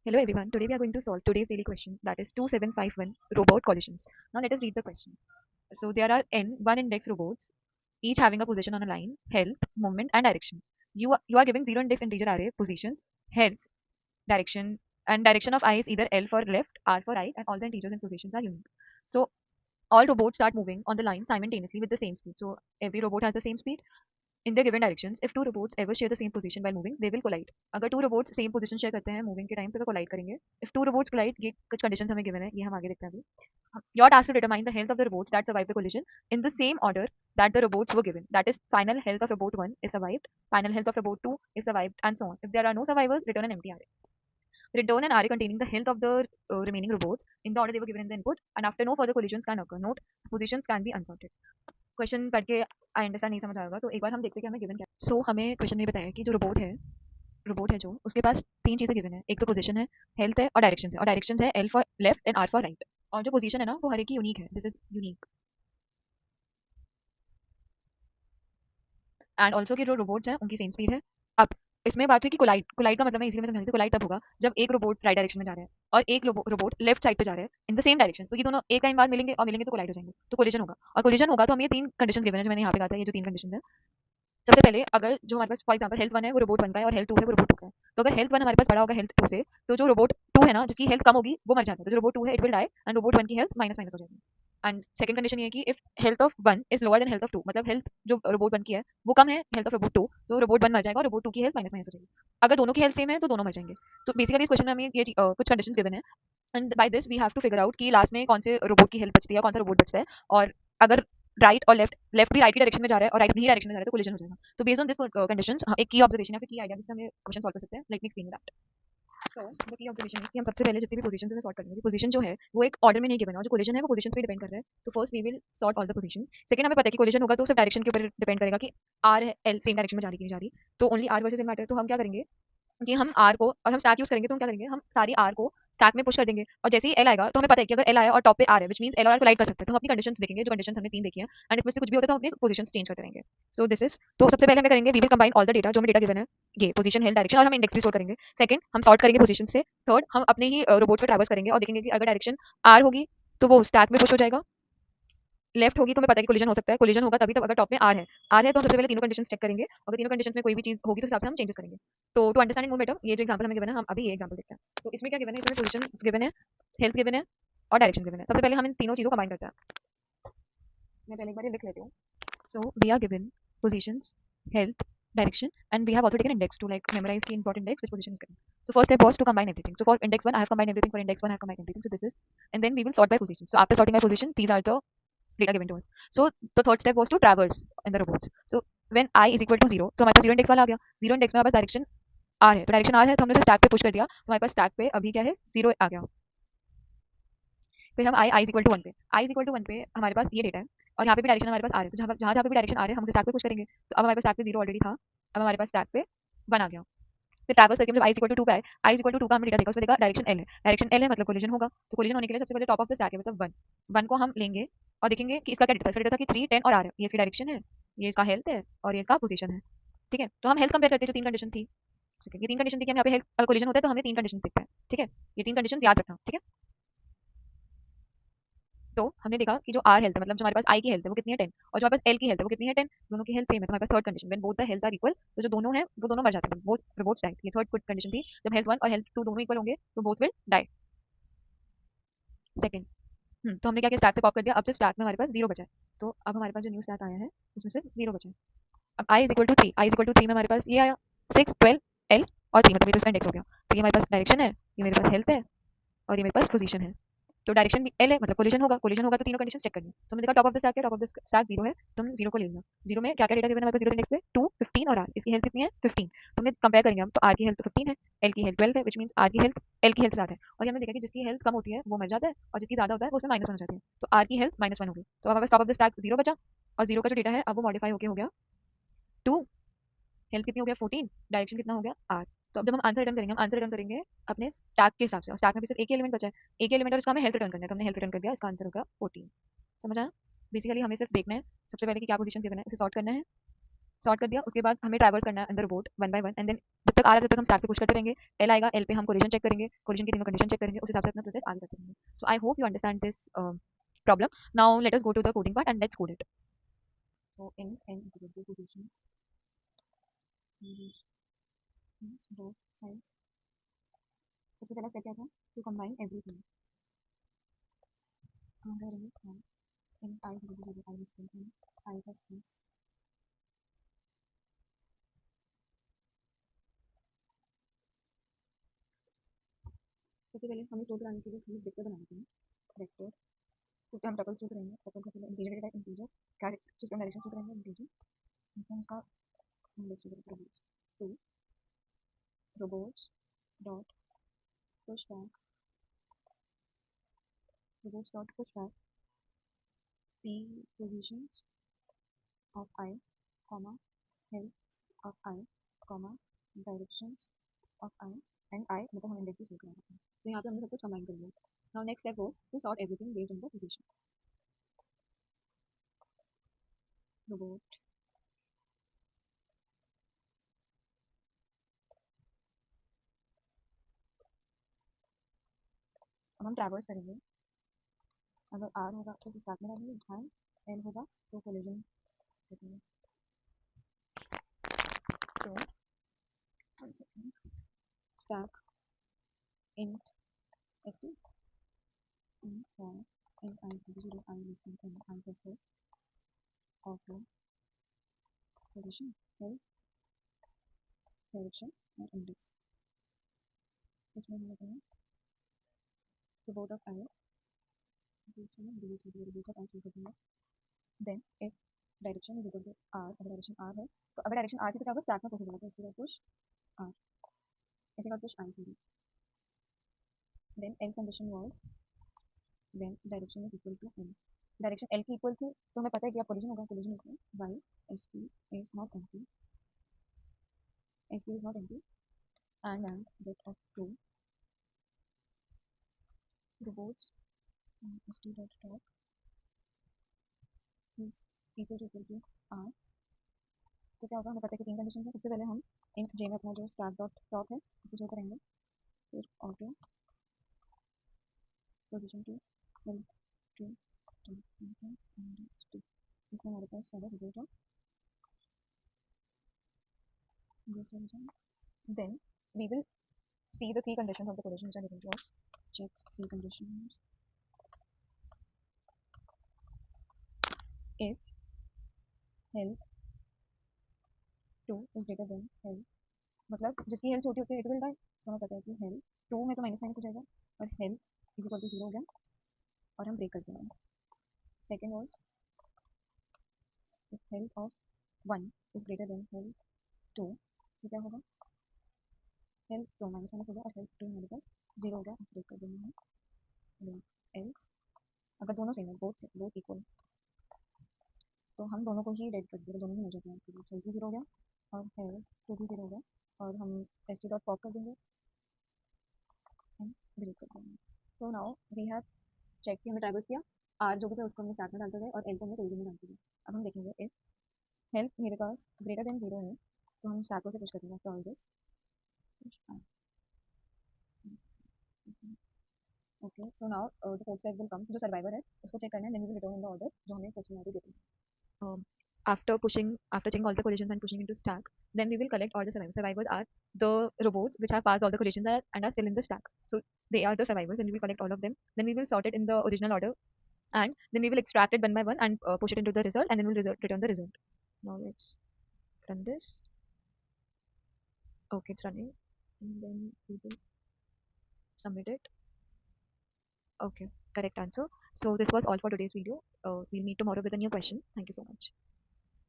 Hello everyone, today we are going to solve today's daily question, that is 2751 robot collisions. Now let us read the question. So there are n one index robots, each having a position on a line, health, movement and direction. You are giving zero index integer array positions, health, direction, and direction of I is either L for left, R for right, and all the integers and positions are unique. So all robots start moving on the line simultaneously with the same speed. So every robot has the same speed in their given directions. If two robots ever share the same position while moving, they will collide. अगर two robots same position share करते हैं moving के time पे तो collide करेंगे. If two robots collide, ये कुछ conditions हमें given है, ये हम आगे देखते हैं अभी. Your task to determine the health of the robots that survived the collision in the same order that the robots were given. That is, final health of robot 1 is survived, final health of robot 2 is survived, and so on. If there are no survivors, return an empty array. Return an array containing the health of the remaining robots in the order they were given in the input, and after no further collisions can occur. Note, positions can be unsorted. Question पढ़ के I understand नहीं समझ आएगा तो एक बार हम देखते हैं कि हमें गिवन क्या है. सो हमें क्वेश्चन में बताया कि जो रोबोट है जो उसके पास तीन चीजें गिवन है. एक तो पोजीशन है, हेल्थ है और डायरेक्शन है. और डायरेक्शन है L for left and R for right. और जो पोजीशन है ना वो हर एक की यूनिक है. This is unique. And also कि जो रोबोट्स हैं उनकी सेम स्पीड है. अब इसमें बात है कि कोलाइड का मतलब मैं इसीलिए मैं समझाती हूँ. कोलाइड तब होगा जब एक रोबोट राइट डायरेक्शन में जा रहा है और एक रोबोट लेफ्ट साइड पे जा रहा है इन द सेम डायरेक्शन. तो ये दोनों एक टाइम बाद मिलेंगे और मिलेंगे तो कोलाइड हो जाएंगे. तो कोलिजन होगा. और कोलिजन होगा तो हमें ये तीन कंडीशंस गिवन है जो मैंने यहाँ पे कहा था. ये जो तीन कंडीशन है, सबसे पहले अगर जो हमारे पास फॉर एग्जांपल हेल्थ 1 है वो रोबोट 1 का है और हेल्थ 2 है वो रोबोट 2 का है. तो अगर हेल्थ 1 हमारे पास बड़ा होगा हेल्थ 2 से, तो जो रोबोट 2 है ना जिसकी हेल्थ कम होगी वो मर जाता है. तो जो रोबोट 2 है it will die and robot 1 की हेल्थ माइनस माइनस हो जाएगी. एंड सेकंड कंडीशन ये है कि if health of 1 is lower than health of 2, मतलब हेल्थ जो रोबोट 1 की है वो कम है हेल्थ ऑफ रोबोट 2, तो रोबोट 1 मर जाएगा और रोबोट 2 की हेल्थ माइनस माइनस हो जाएगी. अगर दोनों की हेल्थ सेम है तो दोनों मर जाएंगे. तो बेसिकली इस क्वेश्चन में हमें ये कुछ कंडीशंस गिवन है. And by this we have to figure out कि लास्ट में कौन से रोबोट की हेल्प बचती है, कौन सा रोबोट बचता है. और अगर राइट और लेफ्ट लेफ्ट भी राइट की डायरेक्शन में जा रहा है और राइट भी डायरेक्शन में जा रहा है तो कोलिजन हो जाएगा. तो बेस्ड ऑन दिस कंडीशंस एक की ऑब्जर्वेशन या फिर की आइडिया जिससे हम क्वेश्चन सॉल्व कर सकते हैं. Let me explain that. So the key observation है कि हम सबसे पहले जितनी भी पोजीशंस है सॉर्ट करेंगे. पोजीशन जो है वो एक ऑर्डर में नहीं गिवन है और जो कोलिजन है वो पोजीशंस पे डिपेंड कर रहा है. तो first we will sort all the position. Second हमें पता है कि कोलिजन होगा तो सिर्फ डायरेक्शन के ऊपर डिपेंड करेगा कि आर है एल सेम डायरेक्शन में जा रही है कि नहीं जा रही. तो only R versus L matter. तो हम क्या करेंगे कि हम आर को और हम स्टैक यूज करेंगे. तो हम क्या करेंगे, हम सारी आर को स्टैक में पुश कर देंगे और जैसे ही एल आएगा तो हमें पता है कि अगर एल आया और टॉप पे आर है विच मींस एल और आर कोलाइड कर सकते हैं. तो हम अपनी कंडीशंस देखेंगे जो कंडीशंस हमने तीन देखी है एंड इसमें से कुछ भी होता है तो हम अपनी पोजीशंस चेंज करते रहेंगे. So this is. तो सबसे पहले हमें करेंगे we will combine all the data जो हमें डेटा गिवन है, ये पोजीशन हेल्थ डायरेक्शन, और हम इंडेक्स भी स्टोर करेंगे. सेकंड हम सॉर्ट करेंगे पोजीशन से. थर्ड हम अपने ही रोबोट पे ट्रैवर्स करेंगे और देखेंगे कि अगर डायरेक्शन आर होगी तो वो स्टैक में पुश हो जाएगा. लेफ्ट होगी तो हमें पता है कि कोलिजन हो सकता है. कोलिजन होगा तभी तब अगर टॉप में आर है तो हम सबसे पहले तीनों कंडीशंस चेक करेंगे. अगर तीनों कंडीशंस में कोई भी चीज होगी तो उस हिसाब से हम चेंजेस करेंगे. तो टू अंडरस्टैंड मोर बेटर ये जो एग्जांपल हमें गिवन है हम अभी ये एग्जांपल देखते हैं. तो इसमें क्या गिवन है, इसमें पोजीशन गिवन है, हेल्थ गिवन है और डायरेक्शन गिवन है. सबसे पहले हम इन तीनों चीजों को कंबाइन करते हैं. मैं पहले एक बार ये लिख लेती हूँ. So we are given positions, health, direction, and we have also taken index to like memorize the important index which position is given. So first step was to combine everything. So for index 1 I have combined everything, for index 1 I have combined everything. So this is, and then we will sort by position. So after sorting by position these are the data given to us. So the third step was to traverse in the robots. So when I is equal to 0, तो हमारे पास 0 index वाला आ गया. 0 index में हमारे पास direction r है, तो direction r है तो हमने उसे स्टैक पे पुश कर दिया तो हमारे पास स्टैक पे अभी क्या है 0 आ गया. फिर हम आई इज इक्वल टू 1 पे, आई इज इक्वल टू 1 पे हमारे पास ये डेटा है और यहाँ पे भी डायरेक्शन हमारे पास आ रहा है. तो जहाँ जहाँ पे भी डायरेक्शन आ रहा है हम उसे स्टैक पे पुश करेंगे. तो अब हमारे पास स्टैक पे 0 ऑलरेडी था, अब हमारे पास स्टैक पे 1 आ गया. फिर ट्रैवर्स करके मतलब आई इक्वल टू 2 पे आए. आई इक्वल टू 2 का हमने डेटा देखा, उसमें देखा डायरेक्शन एल है. डायरेक्शन एल है मतलब कोलिजन होगा. तो कोलिजन होने के लिए सबसे पहले टॉप ऑफ द स्टैक है मतलब 1. 1 को हम लेंगे और देखेंगे कि इसका क्या डेटा था. इसका डेटा था कि 3 10 और आर है. ये इसकी डायरेक्शन है, ये इसका हेल्थ है और ये इसका पोजीशन है. ठीक है. तो हम हेल्थ कंपेयर करते हैं जो तीन कंडीशन थी. ये तीन कंडीशन थी कि हम यहाँ पे हेल्थ अगर कोलिजन होता है तो हमें तीन कंडीशन देखते हैं. ठीक है. ये तीन कंडीशन याद रखना. ठीक है. तो हमने देखा कि जो आर हेल्थ है मतलब जो हमारे पास आई की हेल्थ है वो कितनी है 10 और जो हमारे पास एल की हेल्थ है वो कितनी है 10. दोनों की हेल्थ सेम है तो हमारे पास third condition when both the health are equal, तो जो दोनों हैं वो दोनों मर जाते हैं, बोथ रोबोट्स डाई. ये थर्ड गुड कंडीशन थी. जब हेल्थ 1 और हेल्थ 2 दोनों इक्वल होंगे तो बोथ विल डाई. सेकंड, तो हमने क्या किया, स्टैक से पॉप कर दिया. अब सिर्फ स्टैक में हमारे पास 0 बचा है. तो अब हमारे पास जो न्यू स्टैक आया है उसमें से 0 बचा है. अब I is equal to 3, I is equal to 3 में हमारे पास ये आया 6 12 एल और 3, मतलब ये तो इसका इंडेक्स हो गया. तो ये हमारे पास डायरेक्शन है, ये मेरे पास हेल्थ है और ये मेरे पास पोजीशन है. तो डायरेक्शन भी एल है मतलब कोलिजन होगा. कोलिजन होगा तो तीनों कंडीशन चेक करनी है. तो हमने देखा टॉप ऑफ द स्टैक है, टॉप ऑफ द स्टैक 0 है तो हमने 0 को ले लिया. 0 में क्या क्या डेटा गिवन है हमारे पास 0 इंडेक्स पे 2 15 और आर. इसकी हेल्थ कितनी है 15. तो हमने कंपेयर करेंगे हम, तो आर की हेल्थ तो 15 है, एल की हेल्थ 12 है विच मींस आर की हेल्थ एल की हेल्थ ज्यादा है. और ये हमने देखा कि जिसकी हेल्थ कम होती है वो मर जाता है और जिसकी ज्यादा होता है वो उसमें माइनस वन हो जाती है. तो आर की हेल्थ -1 हो गई. तो हमारे पास टॉप ऑफ द स्टैक 0 बचा और 0 का जो डेटा है अब वो मॉडिफाई होकर हो गया 2, हेल्थ कितनी हो गया 14, डायरेक्शन कितना हो गया आर. तो अब जब हम आंसर रिटर्न करेंगे, हम आंसर रिटर्न करेंगे अपने स्टैक के हिसाब से. और स्टैक में भी सिर्फ एक ही एलिमेंट बचा है, एक ही एलिमेंट, और इसका हमें हेल्थ रिटर्न करना है. तो हमने हेल्थ रिटर्न कर दिया, इसका आंसर होगा 14. समझ आया. बेसिकली हमें सिर्फ देखना है सबसे पहले कि क्या पोजीशन गिवन है, इसे सॉर्ट करना है सॉर्ट कर दिया, उसके बाद हमें ट्रैवर्स करना है अंदर robot one by one, and then जब तक आ रहा है तब तक हम स्टैक पे पुश करते रहेंगे। एल आएगा, एल पे हम कोलिजन चेक करेंगे, कोलिजन की तीनों कंडीशन चेक करेंगे, उस हिसाब से अपना प्रोसेस आगे करते रहेंगे। So I hope you understand this problem. Now let us go to the coding part and let's code it. So in n equal to positions, dot size. सबसे पहला स्टेप क्या था? To combine everything. हम क्या करेंगे? In I equal to 0, I will spend in I plus plus. सबसे पहले हमें स्टोर कराने के लिए हम वेक्टर बना लेते हैं, वेक्टर जिसमें हम टपल स्टोर करेंगे, टपल का पहले इंटीजर डेटा इंटीजर, कैरेक्टर जिसमें डायरेक्शन स्टोर करेंगे इंटीजर, इसमें उसका इंडेक्स स्टोर करेंगे रोबोट्स, तो robots dot push back, robots dot push back p positions of I, comma health of I, comma directions of I, and I मतलब हम index store करा रहे हैं, तो यहाँ पे हमने सब कुछ कंबाइन कर लिया। Now next step was to sort everything based on the position. Robot अब हम ट्रैवर्स करेंगे, अगर आर होगा तो उसे स्टार्ट में डालेंगे, ध्यान एल होगा तो कोलिजन करेंगे। तो one second, stack int st int var int I is equal to 0, I less than n, I plus plus auto position health direction और index, इसमें हम लेते हैं robot of I, robots of I store कर दिया। Then if direction is equal to r, अगर direction r है तो अगर डायरेक्शन r की तो क्या होगा, स्टैक में पुश हो जाएगा, तो इसके बाद पुश r, इसके बाद push I sorry. Then else condition was when direction is equal to n, direction l की इक्वल थी तो हमें पता है कि अब कोलिजन होगा, collision equal y st is not empty, st is not empty and get of 2 robots st dot top is equal to r, तो क्या होगा, हमें पता है कि तीन कंडीशन है। सबसे पहले हम int j में अपना जो स्टार्ट डॉट टॉप है उसे शो करेंगे, फिर auto position to health two two, इसमें हमारे पास सारा रिजल्ट है this version. Then we will see the three conditions of the collision which are given to us. Check three conditions. If health 2 is greater than health, मतलब जिसकी health छोटी होती है it will die, तो हमें पता है कि हेल्थ 2 में तो माइनस माइनस हो जाएगा और हेल्थ इज इक्वल टू 0 हो गया और हम ब्रेक करते हैं। Second was if health of 1 is greater than health 2, तो क्या होगा, हेल्थ 2 माइनस माइनस हो गया और हेल्थ 2 हमारे पास 0 हो गया, ब्रेक कर देना है। देन एल्स अगर दोनों सेम है, बोथ इक्वल, तो हम दोनों को ही डेड कर देंगे, दोनों ही हो जाते हैं, हेल्थ भी 0 हो गया और हेल्थ 2 भी 0 हो गया और हम एस टी डॉट पॉप कर देंगे एंड ब्रेक कर देंगे। So now we have check कि हमने ट्राइबल्स किया, आर जो भी था उसको हमने स्टार्ट में डालते गए और एल को हमने कोई में डालते गए। अब हम देखेंगे इफ हेल्थ मेरे पास ग्रेटर देन 0 है तो हम स्टैको से पुश करेंगे after all this, okay. So now the fourth step will come, जो सर्वाइवर है उसको चेक करना है, then we will return in the order जो हमें क्वेश्चन में देते हैं। After checking all the collisions and pushing into stack, then we will collect all the survivors. Survivors are the robots which have passed all the collisions and are still in the stack. So they are the survivors, and we will collect all of them. Then we will sort it in the original order, and then we will extract it one by one and push it into the result, and then we'll return the result. Now let's run this. Okay, it's running, and then we will submit it. Okay, correct answer. So this was all for today's video. We'll meet tomorrow with a new question. Thank you so much.